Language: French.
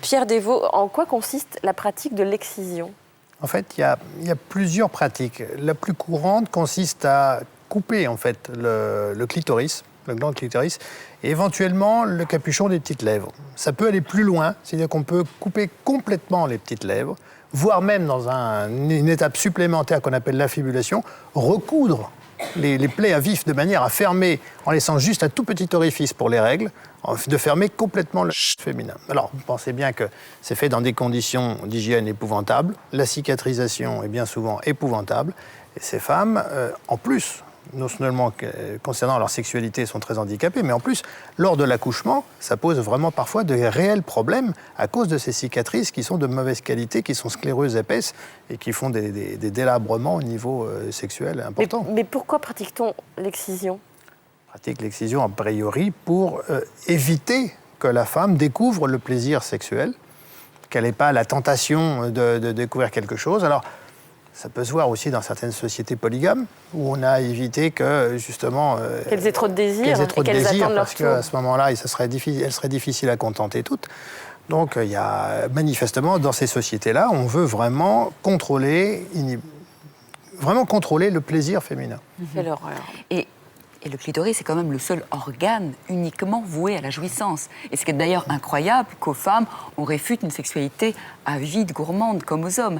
Pierre Desvaux, en quoi consiste la pratique de l'excision ? En fait, il y a plusieurs pratiques. La plus courante consiste à couper en fait le clitoris, le gland clitoris, et éventuellement le capuchon des petites lèvres. Ça peut aller plus loin, c'est-à-dire qu'on peut couper complètement les petites lèvres, voire même dans une étape supplémentaire qu'on appelle l'affibulation, recoudre les plaies à vif de manière à fermer, en laissant juste un tout petit orifice pour les règles, de fermer complètement le féminin. Alors, vous pensez bien que c'est fait dans des conditions d'hygiène épouvantables. La cicatrisation est bien souvent épouvantable. Et ces femmes, en plus, non seulement concernant leur sexualité, sont très handicapées, mais en plus, lors de l'accouchement, ça pose vraiment parfois de réels problèmes à cause de ces cicatrices qui sont de mauvaise qualité, qui sont scléreuses épaisses et qui font des délabrements au niveau sexuel important. Mais pourquoi pratique-t-on l'excision ? On pratique l'excision a priori pour éviter que la femme découvre le plaisir sexuel, qu'elle n'ait pas la tentation de découvrir quelque chose. Alors, ça peut se voir aussi dans certaines sociétés polygames, où on a évité que, justement... qu'elles aient trop de désir, et qu'elles attendent leur parce tour. qu'à ce moment-là, elles seraient difficiles à contenter toutes. Donc, il y a manifestement, dans ces sociétés-là, on veut vraiment contrôler le plaisir féminin. Quelle horreur. Et le clitoris, c'est quand même le seul organe uniquement voué à la jouissance. Et ce qui est d'ailleurs incroyable, qu'aux femmes, on réfute une sexualité avide, gourmande, comme aux hommes.